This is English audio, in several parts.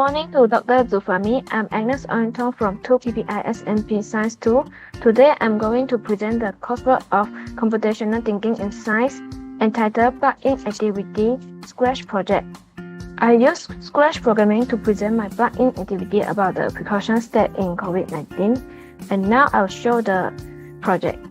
morning to Dr. Zufami. I'm Agnes Tong from 2 PPISMP Science 2. Today I'm going to present the coursework of Computational Thinking in Science entitled Plug-in Activity Scratch Project. I use Scratch programming to present my plug-in activity about the precaution step in COVID-19. And now I'll show the project.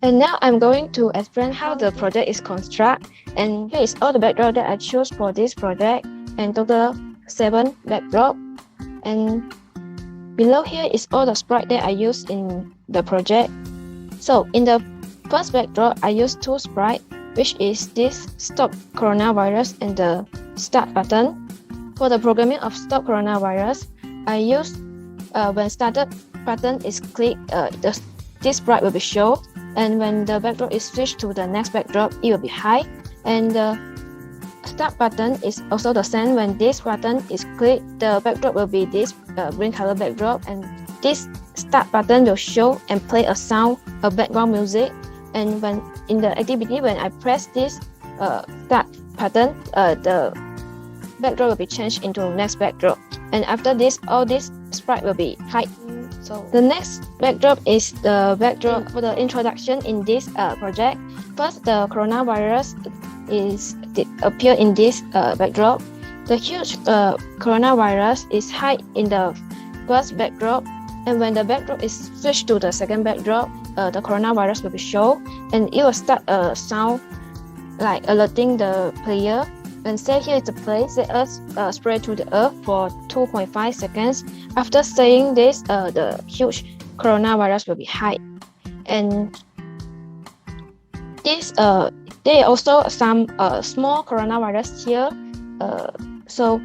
And now I'm going to explain how the project is constructed. And here is all the background that I chose for this project, and total 7 backdrop. And below here is all the sprite that I used in the project. So in the first backdrop, I used 2 sprites, which is this stop coronavirus and the start button. For the programming of stop coronavirus, I used when started button is clicked, this sprite will be shown. And when the backdrop is switched to the next backdrop, it will be high. And the start button is also the same. When this button is clicked, the backdrop will be this green color backdrop. And this start button will show and play a sound, a background music. And when in the activity, when I press this start button, the backdrop will be changed into next backdrop. And after this, all this sprite will be hide. So the next backdrop is the backdrop for the introduction in this project. First, the coronavirus appear in this backdrop. The huge coronavirus is hide in the first backdrop, and when the backdrop is switched to the second backdrop, the coronavirus will be shown, and it will start a sound like alerting the player. And say here is the play, set us spray to the earth for 2.5 seconds. After saying this, the huge coronavirus will be hide. And this there are also some small coronavirus here. So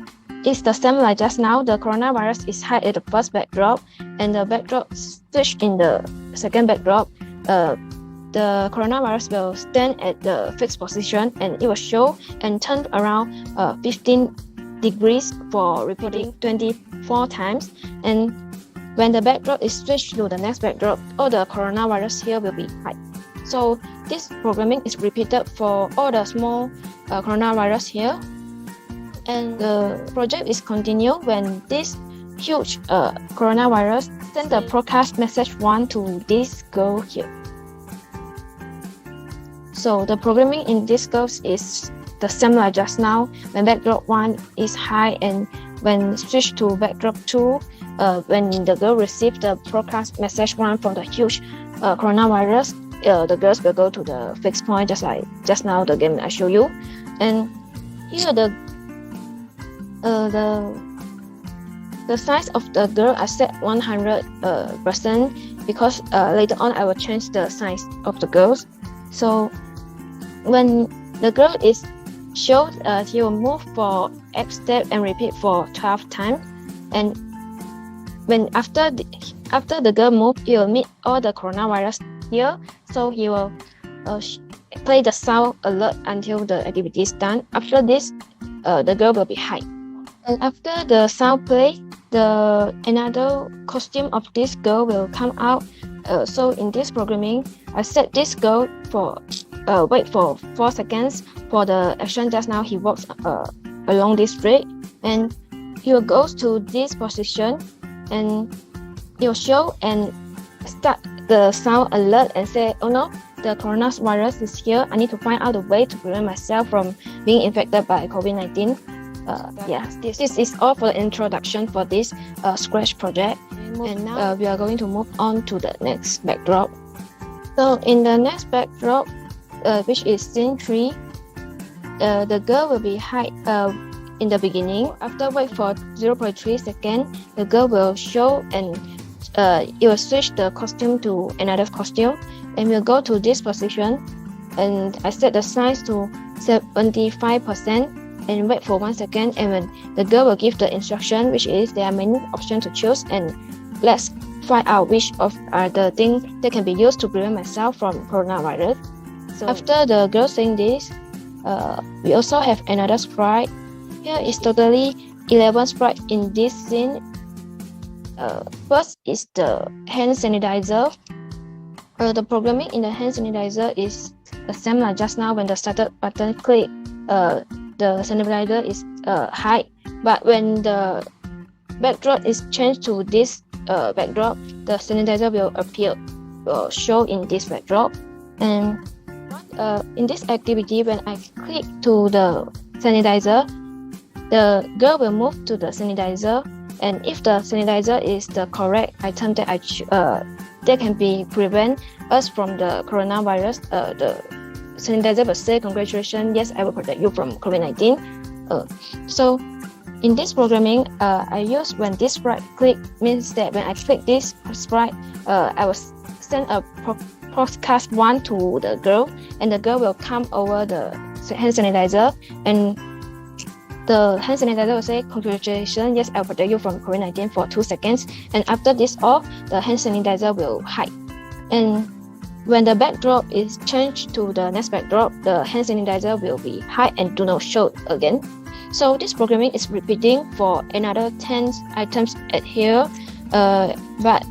it's the same like just now. The coronavirus is hide at the first backdrop, and the backdrop switch in the second backdrop. The coronavirus will stand at the fixed position, and it will show and turn around 15 degrees for repeating 24 times. And when the backdrop is switched to the next backdrop, all the coronavirus here will be hide. So this programming is repeated for all the small coronavirus here. And the project is continued when this huge coronavirus send the broadcast message 1 to this girl here. So the programming in this goes is the same like just now. When backdrop 1 is high, and when switch to backdrop 2, when the girl receives the broadcast message 1 from the huge coronavirus, the girls will go to the fixed point, just like just now the game I show you. And here the size of the girl I set 100% because later on I will change the size of the girls. So when the girl is showed, he will move for X step and repeat for 12 times. And when after the girl move, he will meet all the coronavirus here. So he will play the sound alert until the activity is done. After this, the girl will be hide. And after the sound play, another costume of this girl will come out. So in this programming, I set this girl for wait for 4 seconds for the action. Just now he walks along this street, and he will go to this position, and he will show and start the sound alert and say, "Oh no, the coronavirus is here. I need to find out a way to prevent myself from being infected by COVID-19." This is all for the introduction for this Scratch project. And now we are going to move on to the next backdrop. So in the next backdrop, which is scene 3, the girl will be hide in the beginning. After wait for 0.3 seconds, the girl will show and it will switch the costume to another costume, and we'll go to this position, and I set the size to 75% and wait for 1 second, and when the girl will give the instruction, which is there are many options to choose, and let's find out which of are the things that can be used to prevent myself from coronavirus. So after the girl saying this, we also have another sprite. Here is totally 11 sprites in this scene. First is the hand sanitizer. The programming in the hand sanitizer is the same like just now. When the started button click, the sanitizer is hide, but when the backdrop is changed to this backdrop, the sanitizer will appear or show in this backdrop. And in this activity, when I click to the sanitizer, the girl will move to the sanitizer, and if the sanitizer is the correct item that that can be prevent us from the coronavirus, the sanitizer will say, "Congratulations, yes, I will protect you from COVID-19. So in this programming, I use when this sprite click means that when I click this sprite, I will send a podcast 1 to the girl, and the girl will come over the hand sanitizer, and the hand sanitizer will say, "Congratulations, yes, I will protect you from COVID-19 for 2 seconds." And after this off, the hand sanitizer will hide. And when the backdrop is changed to the next backdrop, the hand sanitizer will be hide and do not show again. So this programming is repeating for another 10 items at here, but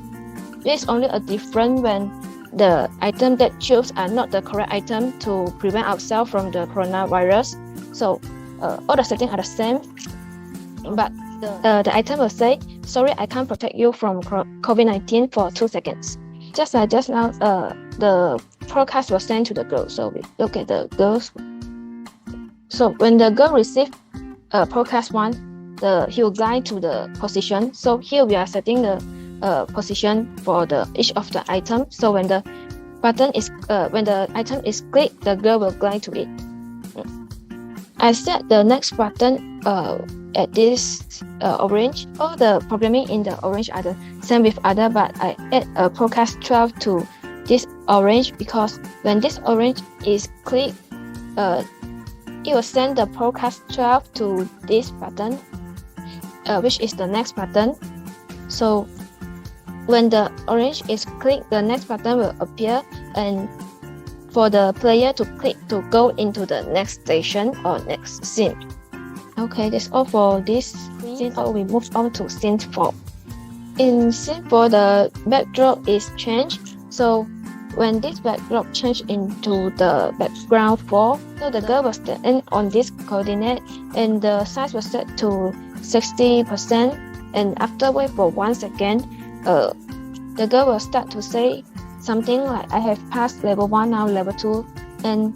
there's only a difference when the item that choose are not the correct item to prevent ourselves from the coronavirus. So all the settings are the same, but the item will say, "Sorry, I can't protect you from COVID-19 for 2 seconds." Just like just now, the broadcast was sent to the girl. So we look at the girls. So when the girl received broadcast 1, he will glide to the position. So here we are setting the position for each of the item. So when the item is clicked, the girl will glide to it. I set the next button at this orange. All the programming in the orange are the same with other, but I add a broadcast 12 to this orange because when this orange is clicked, it will send the broadcast 12 to this button, which is the next button. So when the orange is clicked, the next button will appear, and for the player to click to go into the next station or next scene. Okay, that's all for this scene. So we move on to scene 4. In scene 4, the backdrop is changed. So when this backdrop changed into the background 4, so the girl was stand on this coordinate, and the size was set to 60%. And after wait for 1 second, the girl will start to say something like, "I have passed level 1, now level 2. And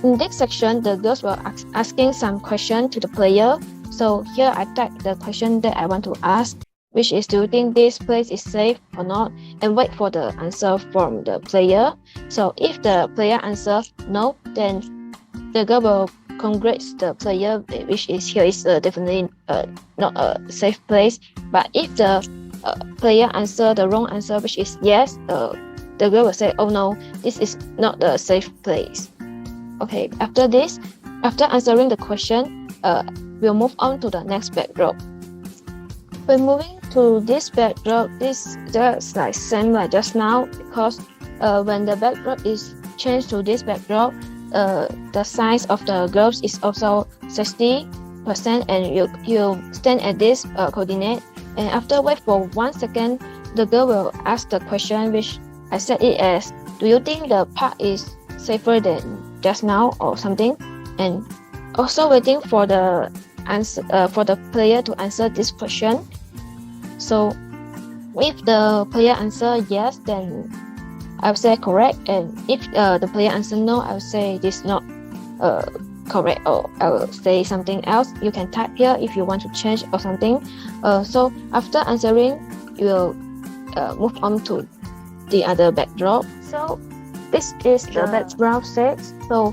in this section, the girls were asking some question to the player. So here I type the question that I want to ask, which is, "Do you think this place is safe or not?" And wait for the answer from the player. So if the player answers no, then the girl will congratulate the player, which is here is definitely not a safe place. But if the player answer the wrong answer, which is yes, the girl will say, "Oh no, this is not a safe place." Okay, after this, after answering the question, we'll move on to the next backdrop. When moving to this backdrop, this just like same like just now, because when the backdrop is changed to this backdrop, the size of the girls is also 60, percent, and you stand at this coordinate, and after wait for 1 second, the girl will ask the question, which I set it as, do you think the park is safer than just now or something? And also waiting for the answer for the player to answer this question. So if the player answer yes, then I will say correct, and if the player answer no, I will say this not correct, or I will say something else. You can type here if you want to change or something. So after answering, you will move on to the other backdrop. So this is the background set. So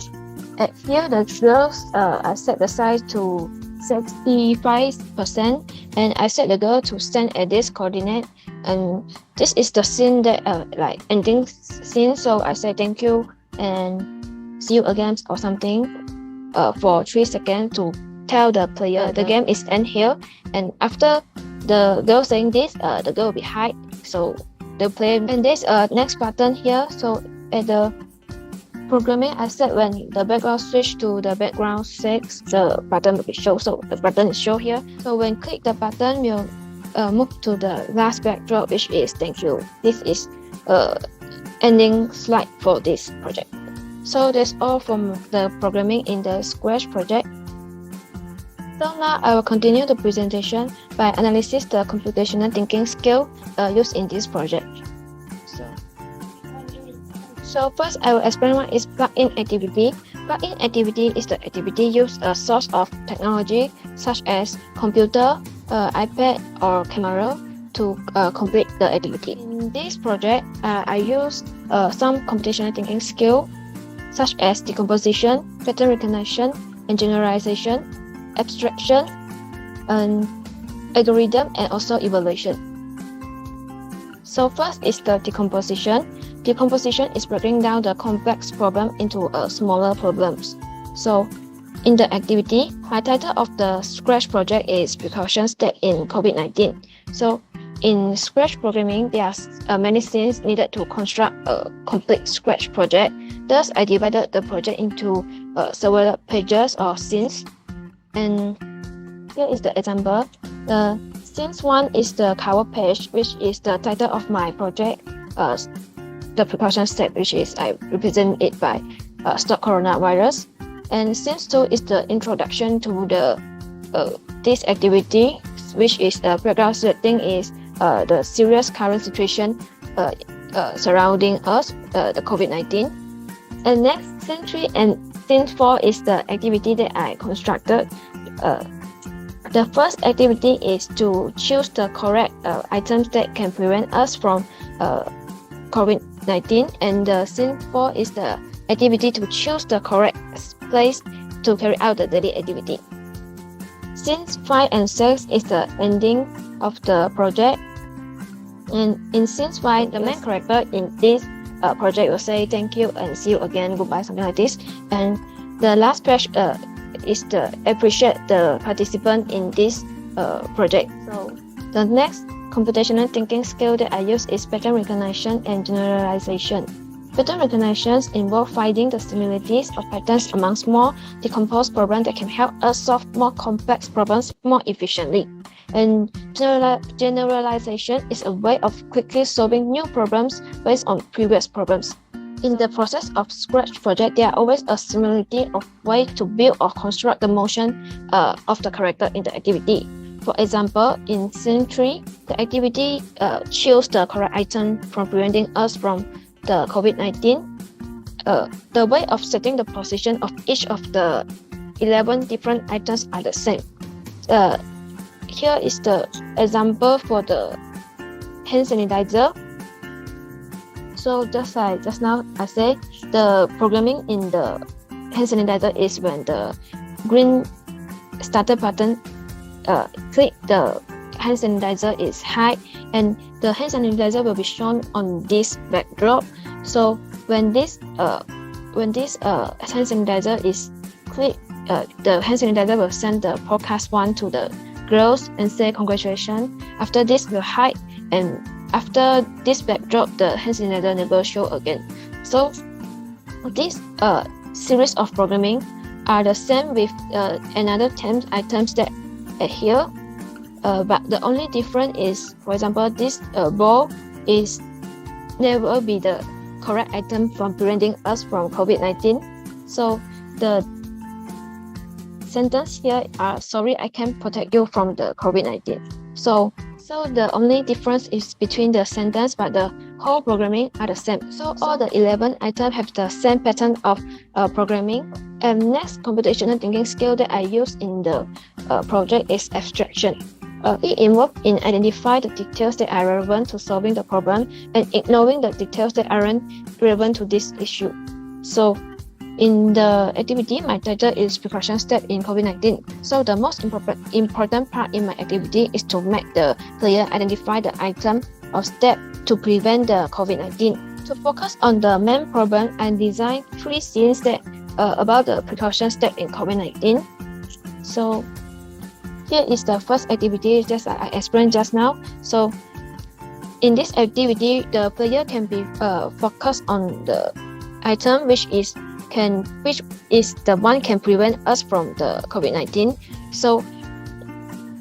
at here the girls I set the size to 65%, and I set the girl to stand at this coordinate, and this is the scene that like ending scene. So I say thank you and see you again or something for 3 seconds to tell the player the game is end here. And after the girl saying this, the girl will be hide, so the player, and this next button here. So at the programming, I said when the background switch to the background 6, the button will be shown. So the button is shown here. So when click the button, we'll move to the last backdrop, which is thank you. This is ending slide for this project. So that's all from the programming in the Scratch project. So now I will continue the presentation by analysis the computational thinking skill used in this project. So first, I will explain what is plug-in activity. Plug-in activity is the activity used a source of technology such as computer, iPad, or camera to complete the activity. In this project, I used some computational thinking skill such as decomposition, pattern recognition, and generalization, abstraction, and algorithm, and also evaluation. So first is the decomposition. Decomposition is breaking down the complex problem into smaller problems. So in the activity, my title of the Scratch project is Precautions Step in COVID-19. So in Scratch programming, there are many scenes needed to construct a complete Scratch project. Thus, I divided the project into several pages or scenes. And here is the example. The scenes 1 is the cover page, which is the title of my project. The precaution step, which is I represent it by stop coronavirus, and scene 2 is the introduction to the this activity, which is the background setting is the serious current situation surrounding us, the COVID-19. And next, scene 3 and scene 4 is the activity that I constructed. The first activity is to choose the correct items that can prevent us from COVID-19, and the scene 4 is the activity to choose the correct place to carry out the daily activity. Scenes 5 and 6 is the ending of the project, and in scenes 5, the main character in this project will say thank you and see you again, goodbye, something like this. And the last page is to appreciate the participant in this project. So the next computational thinking skill that I use is pattern recognition and generalization. Pattern recognition involves finding the similarities of patterns among small, decomposed problems that can help us solve more complex problems more efficiently. And generalization is a way of quickly solving new problems based on previous problems. In the process of Scratch project, there are always a similarity of way to build or construct the motion of the character in the activity. For example, in scene 3, the activity choose the correct item from preventing us from the COVID-19. The way of setting the position of each of the 11 different items are the same. Here is the example for the hand sanitizer. So just like just now I said, the programming in the hand sanitizer is when the green starter button click, the hand sanitizer is hide, and the hand sanitizer will be shown on this backdrop. So when this hand sanitizer is clicked, the hand sanitizer will send the podcast 1 to the girls and say congratulations. After this will hide, and after this backdrop, the hand sanitizer never show again. So this series of programming are the same with another 10 items that are here, but the only difference is, for example, this ball is never be the correct item from preventing us from COVID-19. So the sentence here are, sorry, I can't protect you from the COVID-19. So the only difference is between the sentence, but the whole programming are the same. So all the 11 items have the same pattern of programming. And next computational thinking skill that I use in the project is abstraction. It involves in identifying the details that are relevant to solving the problem and ignoring the details that aren't relevant to this issue. So in the activity, my title is precaution step in COVID-19. So the most important part in my activity is to make the player identify the item or step to prevent the COVID-19. To focus on the main problem, I designed 3 scenes that about the precaution step in COVID-19. So here is the first activity that I explained just now. So in this activity, the player can be focused on the item which is the one can prevent us from the COVID-19. So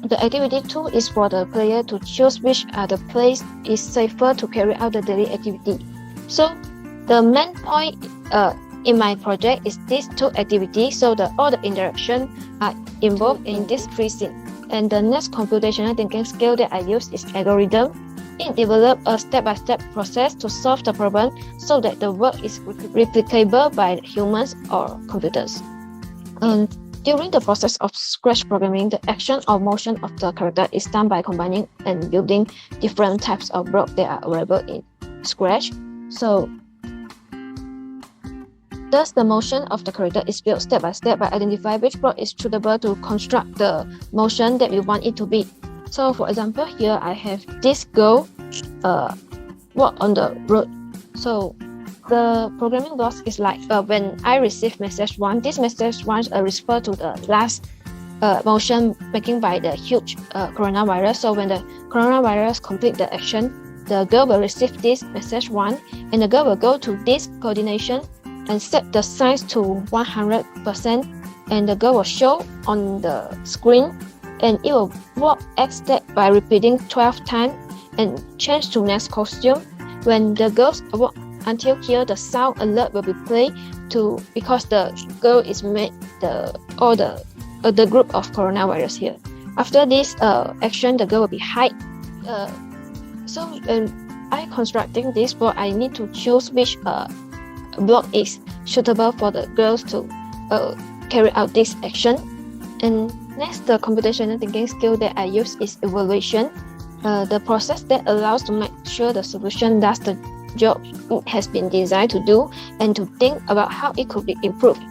the activity 2 is for the player to choose which are the place is safer to carry out the daily activity. So the main point in my project is these 2 activities. So all the interaction are involved in this 3 scenes. And the next computational thinking skill that I use is algorithm. It develops a step-by-step process to solve the problem so that the work is replicable by humans or computers. During the process of Scratch programming, the action or motion of the character is done by combining and building different types of blocks that are available in Scratch. So thus, the motion of the character is built step by step by identifying which block is suitable to construct the motion that we want it to be. So for example, here I have this girl walk on the road. So the programming block is like when I receive message 1, this message 1 refers to the last motion making by the huge coronavirus. So when the coronavirus complete the action, the girl will receive this message 1 and the girl will go to this coordination and set the size to 100% and the girl will show on the screen and it will walk X step by repeating 12 times and change to next costume. When the girls walk until here, the sound alert will be played because the girl is made the group of coronavirus here. After this action, the girl will be hide. So when I constructing this block, I need to choose which block is suitable for the girls to carry out this action. And next, the computational thinking skill that I use is evaluation, the process that allows to make sure the solution does the job it has been designed to do and to think about how it could be improved.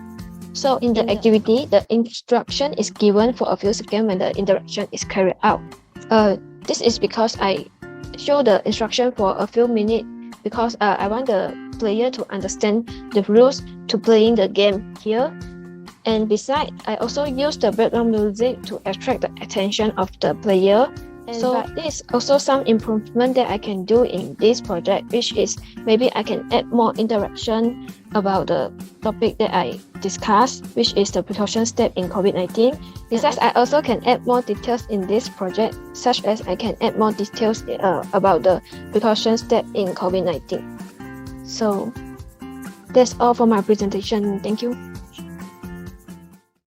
So in the activity, the instruction is given for a few seconds when the interaction is carried out. This is because I show the instruction for a few minutes because I want the player to understand the rules to playing the game here. And besides, I also use the background music to attract the attention of the player. So there's also some improvement that I can do in this project, which is maybe I can add more interaction about the topic that I discussed, which is the precaution step in COVID-19. Besides, I also can add more details in this project, such as I can add more details about the precaution step in COVID-19. So that's all for my presentation. Thank you.